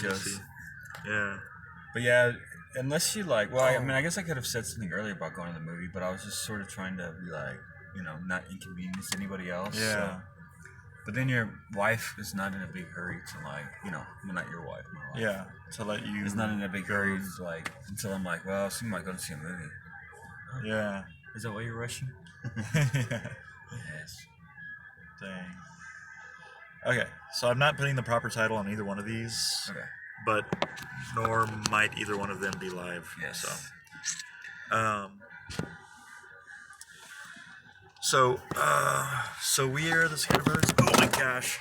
does. Yeah. But yeah, unless you like, well, I mean, I guess I could have said something earlier about going to the movie, but I was just sort of trying to be like, not inconvenience anybody else. Yeah. So. But then your wife is not in a big hurry to like, well, not your wife, my wife. Yeah. To let you. Is not in a big hurry to like until I'm like, well, so you might go to see a movie. Yeah. Is that why you're rushing? Yeah. Yes. Dang. Okay, so I'm not putting the proper title on either one of these. Okay. But nor might either one of them be live. Yes. So we are the scatterbros. Oh my gosh.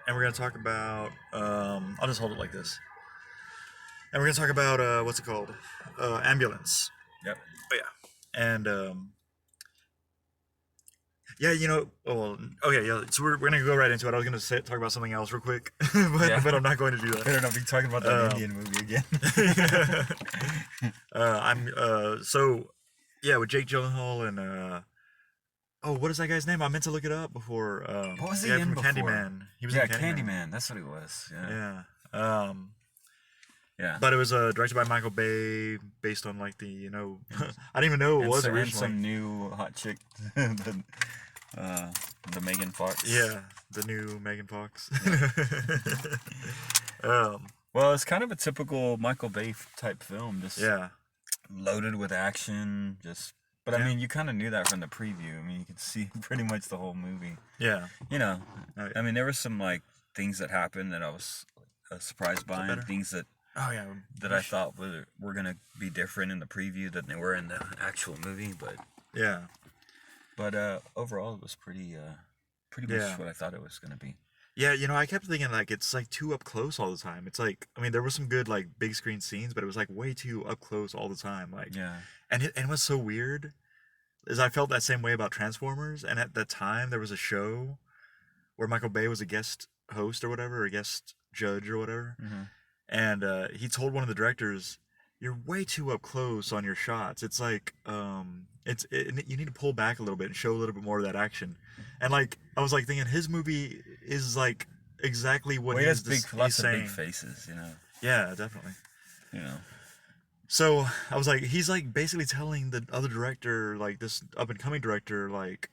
And we're gonna talk about. I'll just hold it like this. And we're gonna talk about what's it called? Ambulance. Yep. Oh yeah. And yeah, okay, yeah. So we're gonna go right into it. I was gonna talk about something else real quick, but I'm not going to do that. Better not be talking about that Indian movie again. With Jake Gyllenhaal and what is that guy's name? I meant to look it up before. What was he in in before? Candyman. He was in Candyman. That's what he was. Yeah. Yeah. Yeah. But it was directed by Michael Bay, based on like the I didn't even know it was originally. And some new hot chick, the Megan Fox. Yeah, the new Megan Fox. Well, it's kind of a typical Michael Bay type film, just yeah, loaded with action. But I mean, you kind of knew that from the preview. I mean, you could see pretty much the whole movie. Yeah. I mean, there were some like things that happened that I was surprised by, and things that. Oh yeah. That I thought were gonna be different in the preview than they were in the actual movie, but yeah. But overall, it was pretty much what I thought it was gonna be. Yeah, I kept thinking like it's like too up close all the time. It's like there were some good like big screen scenes, but it was like way too up close all the time. Like and what's so weird is I felt that same way about Transformers, and at that time there was a show where Michael Bay was a guest host or whatever, or a guest judge or whatever. Mm-hmm. And he told one of the directors, "You're way too up close on your shots. It's like you need to pull back a little bit and show a little bit more of that action." And like I was like thinking, his movie is like exactly what he has lots of saying. big faces, Yeah, definitely. So So I was like, he's like basically telling the other director, like this up and coming director, like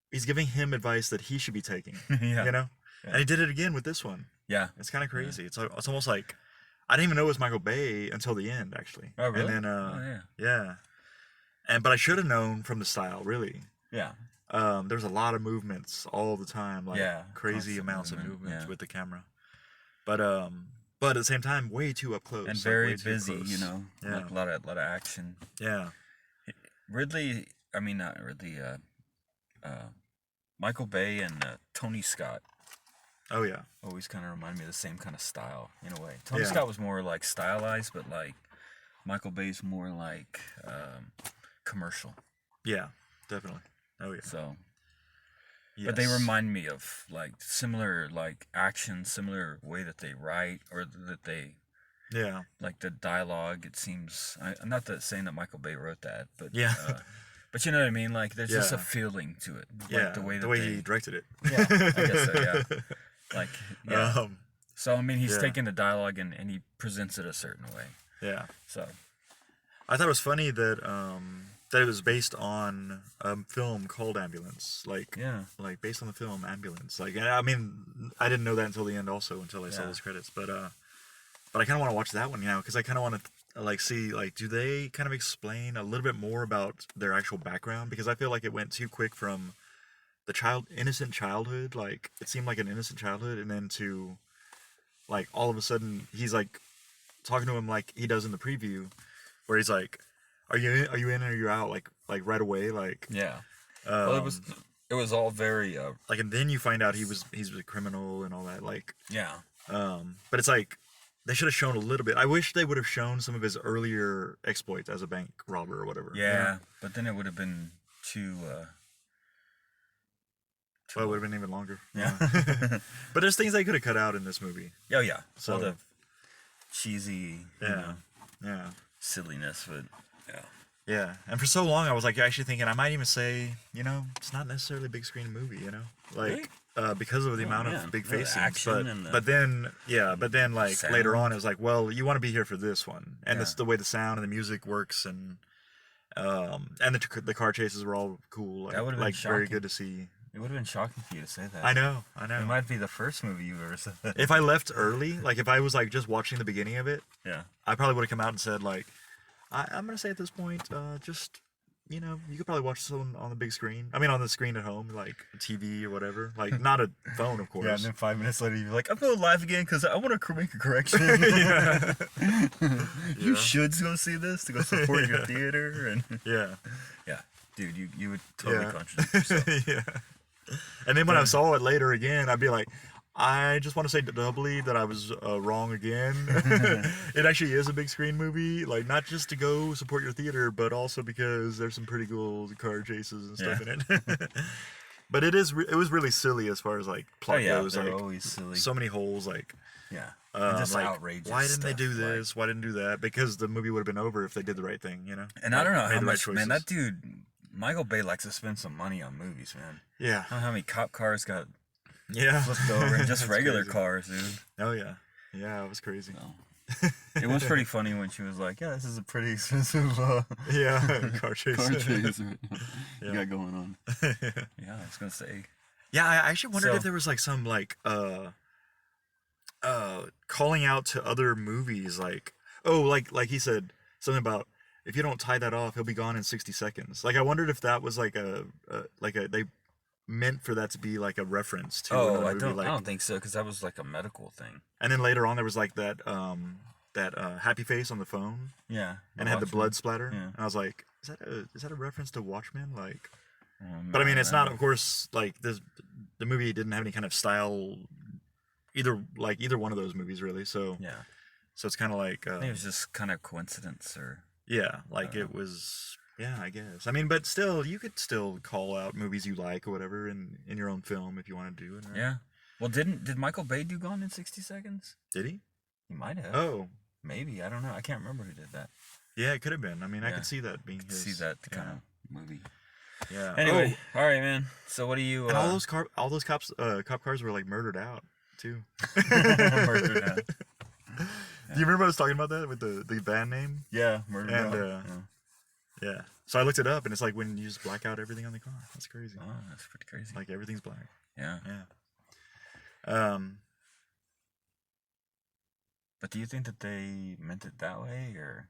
he's giving him advice that he should be taking. Yeah. And he did it again with this one. Yeah. It's kind of crazy. Yeah. It's almost like I didn't even know it was Michael Bay until the end, actually. Oh, really? And then, yeah. But I should have known from the style, really. Yeah. There's a lot of movements all the time, like crazy amounts of movements with the camera. But at the same time, way too up close. And very busy, like a lot of action. Yeah. Michael Bay and Tony Scott. Oh yeah. Always kind of remind me of the same kind of style in a way. Tony Scott was more like stylized, but like Michael Bay's more like commercial. Yeah, definitely. Oh yeah. So. Yes. But they remind me of like similar like action, similar way that they write or that they. Yeah. Like the dialogue, it seems. I'm not saying that Michael Bay wrote that, but yeah. But you know what I mean. Like there's just a feeling to it. Yeah. Like the way he directed it. Yeah. I guess so. Yeah. Like so I mean he's taking the dialogue and he presents it a certain way. Yeah. So I thought it was funny that that it was based on a film called Ambulance. Like based on the film Ambulance. Like I mean I didn't know that until the end also, until I saw those credits. But I kind of want to watch that one now because I kind of want to like see like do they kind of explain a little bit more about their actual background, because I feel like it went too quick from the innocent childhood, like it seemed like an innocent childhood, and then to like all of a sudden he's like talking to him like he does in the preview, where he's like, "Are you in or are you out?" Like right away, like well, it was all very like, and then you find out he's a criminal and all that, like but it's like they should have shown a little bit. I wish they would have shown some of his earlier exploits as a bank robber or whatever. Yeah, but then it would have been too. Well, it would have been even longer. Yeah. But there's things they could have cut out in this movie. Oh, yeah. So, all the cheesy, silliness, but Yeah. And for so long, I was like actually thinking I might even say, it's not necessarily a big screen movie, like. Really? because of the amount of big face scenes. But then like sound. later on, it was like, well, you want to be here for this one, and it's the way the sound and the music works, and the car chases were all cool. That would have been like shocking. very good to see. It would have been shocking for you to say that. I know. It might be the first movie you've ever said that. If I left early, like if I was like just watching the beginning of it, I probably would have come out and said like, I'm gonna say at this point, just you could probably watch this on the big screen. I mean, on the screen at home, like a TV or whatever, like not a phone, of course. Yeah, and then 5 minutes later, you're like, I'm going live again because I want to make a correction. You should go see this to go support your theater. And yeah, dude, you would totally contradict yourself. And then when I saw it later again, I'd be like, I just want to say doubly that I was wrong again. It actually is a big screen movie, like not just to go support your theater, but also because there's some pretty cool car chases and stuff in it. But it was really silly as far as like plot goes. They're like always silly. So many holes, like just like, outrageous. Why didn't they do this? Why didn't do that? Because the movie would have been over if they did the right thing, And I don't know how much, man. That dude, Michael Bay, likes to spend some money on movies, man. Yeah. I don't know how many cop cars got Yeah. flipped over, and just regular cars, dude. Oh yeah, yeah, it was crazy. No. It was pretty funny when she was like, "Yeah, this is a pretty expensive car chase. You got going on." Yeah, I was gonna say. Yeah, I actually wondered if there was like some like calling out to other movies, like like he said something about if you don't tie that off, he'll be gone in 60 seconds. Like I wondered if that was like they meant for that to be like a reference to I don't think so, because that was like a medical thing. And then later on there was like that happy face on the phone, and it had the blood splatter, and I was like, is that a reference to Watchmen? Like, but I mean, it's not, of course, like the movie didn't have any kind of style either one of those movies really, so it's kind of like I think it was just kind of coincidence, or it was. Yeah, I guess. I mean, but still, you could still call out movies you like or whatever in your own film if you want to do it. Right? Yeah. Well, did Michael Bay do Gone in 60 Seconds? Did he? He might have. Oh. Maybe. I don't know. I can't remember who did that. Yeah, it could have been. I mean, I could see that being his. See that kind of movie. Yeah. Anyway, all right, man. So what do you... And all those cop cars were like murdered out, too. Murdered out. Do you remember I was talking about that with the band name? Yeah, Murdered Out. Yeah. So I looked it up, and it's like when you just black out everything on the car. That's crazy. Oh, that's pretty crazy. Like everything's black. Yeah. Yeah. But do you think that they meant it that way, or?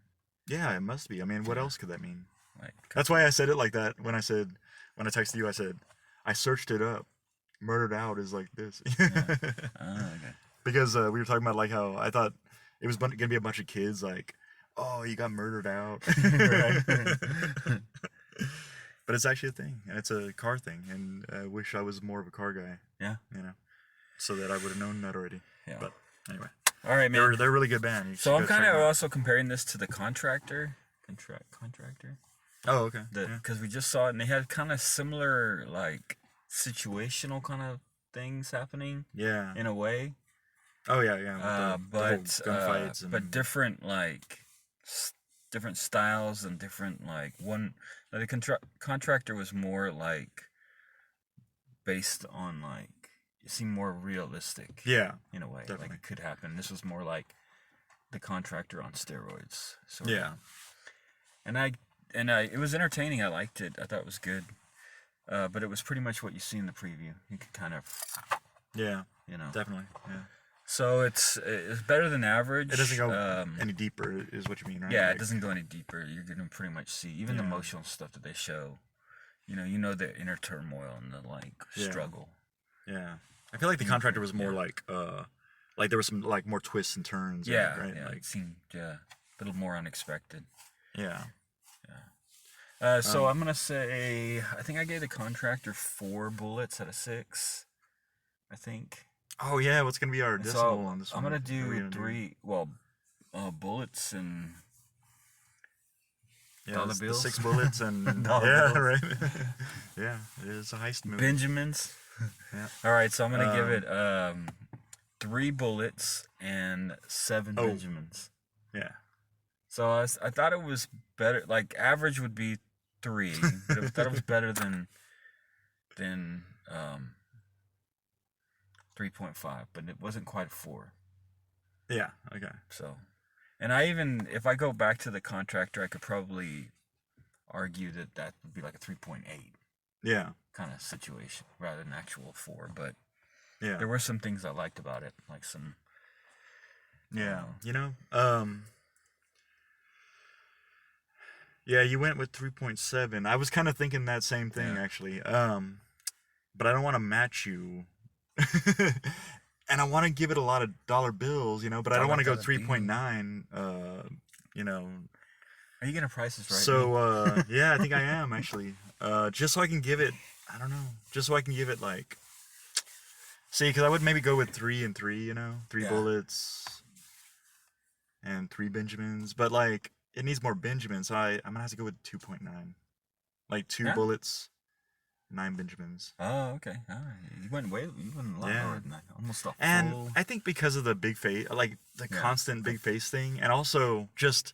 Yeah, it must be. I mean, what else could that mean? Like, that's why I said it like that when I texted you. I said I searched it up. Murdered Out is like this. Okay. Because we were talking about like how I thought it was gonna be a bunch of kids like, oh, you got murdered out. But it's actually a thing, and it's a car thing, and I wish I was more of a car guy. Yeah. So that I would have known that already. Yeah. But anyway. All right, man. They're a really good band. So I'm kind of also comparing this to the Contractor. Contractor. Oh, okay. Because we just saw it, and they had kind of similar, like, situational kind of things happening. Yeah. In a way. Oh yeah. But gunfights, but different, like, different styles and different, like, one. Like the Contractor was more like based on, like, it seemed more realistic. Yeah. In a way, definitely. Like it could happen. This was more like the Contractor on steroids. So yeah. And it was entertaining. I liked it. I thought it was good. But it was pretty much what you see in the preview. You could kind of. Yeah. Definitely. Yeah. So it's better than average. It doesn't go any deeper, is what you mean, right? Yeah, it doesn't go any deeper. You're gonna pretty much see even the emotional stuff that they show. You know the inner turmoil and the struggle. Yeah. I feel like the Contractor was more like there was some like more twists and turns. Yeah, right. Yeah, like, it seemed a little more unexpected. Yeah. Yeah. So I'm gonna say I think I gave the Contractor 4 bullets out of 6. I think. Oh yeah, what's gonna be our decimal on this one? I'm gonna do 3. Well, bullets and dollar bills. 6 bullets and dollar bills. Right. Yeah, it is a heist movie. Benjamins. Yeah. All right, so I'm gonna give it 3 bullets and 7 Benjamins. Yeah. So I thought it was better. Like average would be 3, but I thought it was better than 3.5, but it wasn't quite a 4. Yeah. Okay. So, and if I go back to the contractor, I could probably argue that would be like a 3.8. Yeah. Kind of situation rather than actual 4, but yeah, there were some things I liked about it, like some. Yeah. Yeah, you went with 3.7. I was kind of thinking that same thing actually. But I don't want to match you. And I want to give it a lot of dollar bills, but I don't want to go 3.9, Are you gonna price this right? So, yeah, I think I am actually. Just so I can give it, I don't know, just so I can give it like, see, because I would maybe go with 3 and 3, 3 bullets and 3 Benjamins, but like, it needs more Benjamins, so I'm gonna have to go with 2.9. Like 2 bullets, 9 Benjamins. Oh, okay. All right. You went a lot lower than that. Almost a full... And I think because of the big face, like the constant big face thing, and also just,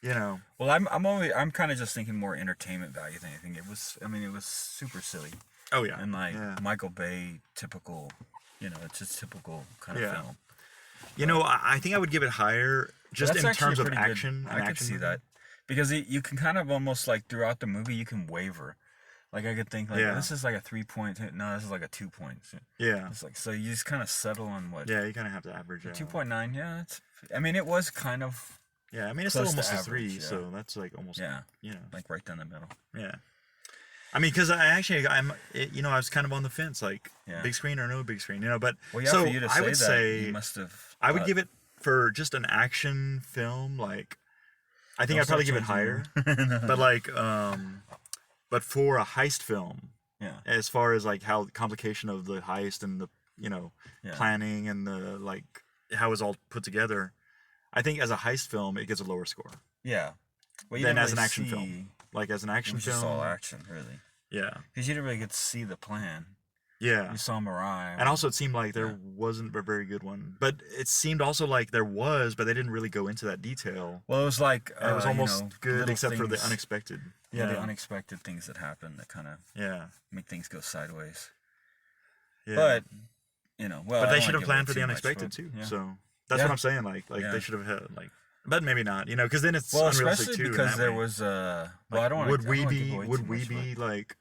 Well, I'm kind of just thinking more entertainment value than anything. It was super silly. Oh yeah. And like Michael Bay, typical, it's just typical kind of film. I think I would give it higher just in terms of action. I could see that. Because you can kind of almost like throughout the movie, you can waver. Like I could think like, this is like a 3 point. No, this is like a 2 point. Yeah. It's like, so you just kind of settle on what. Yeah, you kind of have to average out. 2.9, yeah. It was kind of. Yeah, I mean, it's still almost a 3, so that's like almost. Yeah. Like right down the middle. Yeah. I mean, because I was kind of on the fence, like big screen or no big screen, but so for you to say I would say you must have. I would give it for just an action film, like I think I'd probably give it higher, but like but for a heist film, as far as like how the complication of the heist and the planning and the like how it's all put together, I think as a heist film it gets a lower score. Yeah. Well, than as an action film. Like as an action film, just all action, really. Yeah. Because you didn't really get to see the plan. Yeah. You saw Mariah. And also it seemed like there wasn't a very good one. But it seemed also like there was, but they didn't really go into that detail. Well, it was like... it was almost good except for the unexpected. Yeah, the unexpected things that happen that kind of make things go sideways. Yeah. But, But they should have planned for the unexpected too. Yeah. So that's what I'm saying. Like they should have had, like... But maybe not, because then it's unrealistic too. Especially because there was I don't want to. Would we be like,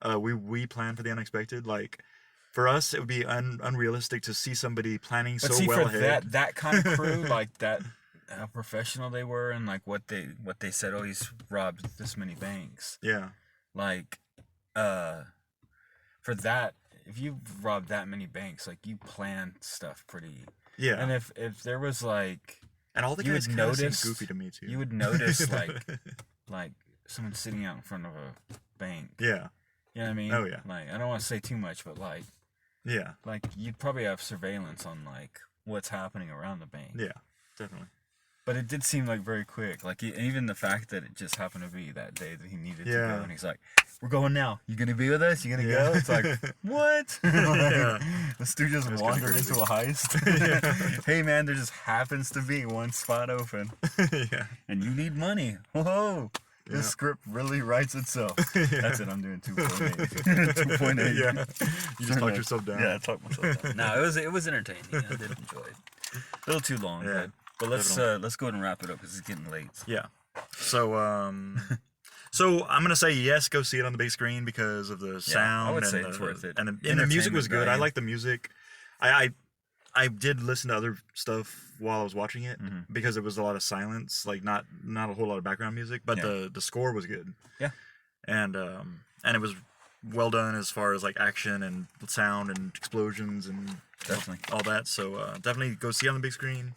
we plan for the unexpected? Like, for us, it would be unrealistic to see somebody planning so well ahead. That kind of crew, like that, how professional they were, and like what they said. Oh, he's robbed this many banks. Yeah. Like, for that, if you robbed that many banks, like you plan stuff pretty. Yeah. And if there was like. And all the guys kind of seem goofy to me too. You would notice like someone sitting out in front of a bank. Yeah. You know what I mean? Oh yeah. Like I don't want to say too much, but like. Yeah. Like you'd probably have surveillance on like what's happening around the bank. Yeah, definitely. But it did seem like very quick. Like even the fact that it just happened to be that day that he needed to go, and he's like, "We're going now. You gonna be with us? You gonna go?" It's like, what? This dude just wandered into a heist. Hey man, there just happens to be one spot open. And you need money. Whoa. This script really writes itself. That's it. I'm doing 2.8. 2.8. Yeah. You just talked yourself down. Yeah, I talked myself down. No, it was entertaining. I did enjoy it. A little too long, but let's go ahead and wrap it up because it's getting late. Yeah. So so I'm gonna say yes. Go see it on the big screen because of the sound. I would say it's worth it. And the music was good. I like the music. I did listen to other stuff while I was watching it because it was a lot of silence, like not a whole lot of background music, but the score was good. Yeah. And it was well done as far as like action and sound and explosions and all that. So definitely go see it on the big screen.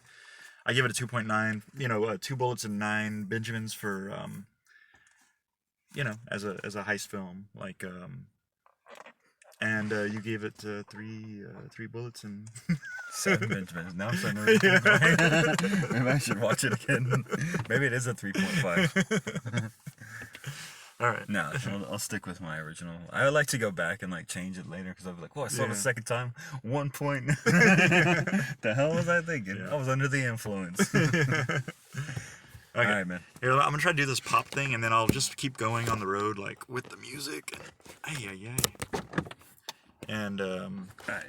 I give it a 2.9. 2 bullets and 9 Benjamins for as a heist film, like and you gave it 3 bullets and 7 Benjamins. Now I'm starting to really maybe I should watch it again. Maybe it is a 3.5. All right. No, I'll stick with my original. I would like to go back and like change it later because I'll be like, "Oh, I saw it the second time. 1 point." The hell was I thinking? Yeah. I was under the influence. Okay. All right, man. Here, I'm gonna try to do this pop thing, and then I'll just keep going on the road, like with the music. And all right,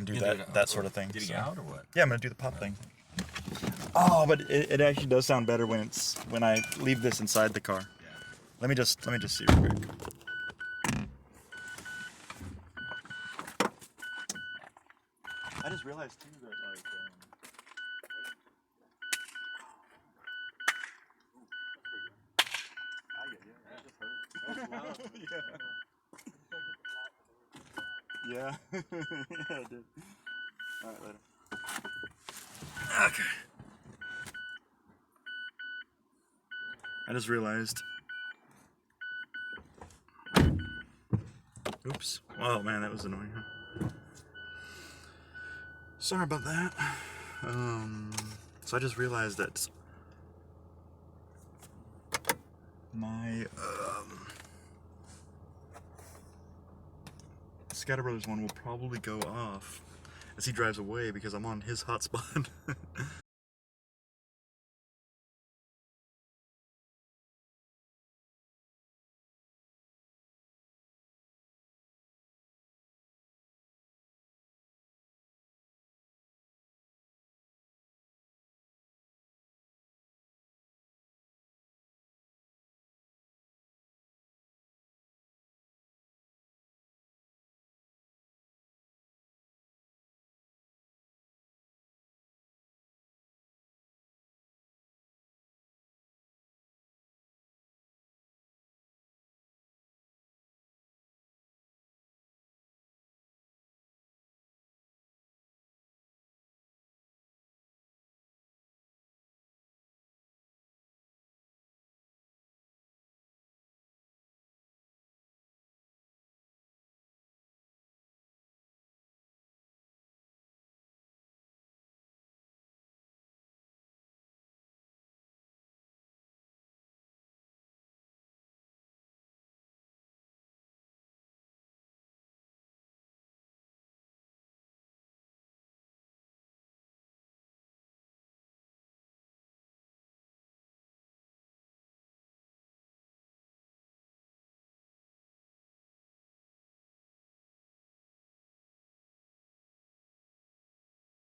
and do that sort of thing. Getting out or what? Yeah, I'm gonna do the pop thing. Oh, but it actually does sound better when I leave this inside the car. Yeah. Let me just see real quick. I just realized too that like. Yeah. Yeah, I did. Alright, later. Okay. I just realized. Oops. Oh man, that was annoying, huh? Sorry about that. So I just realized that my scatterbros one will probably go off as he drives away because I'm on his hotspot.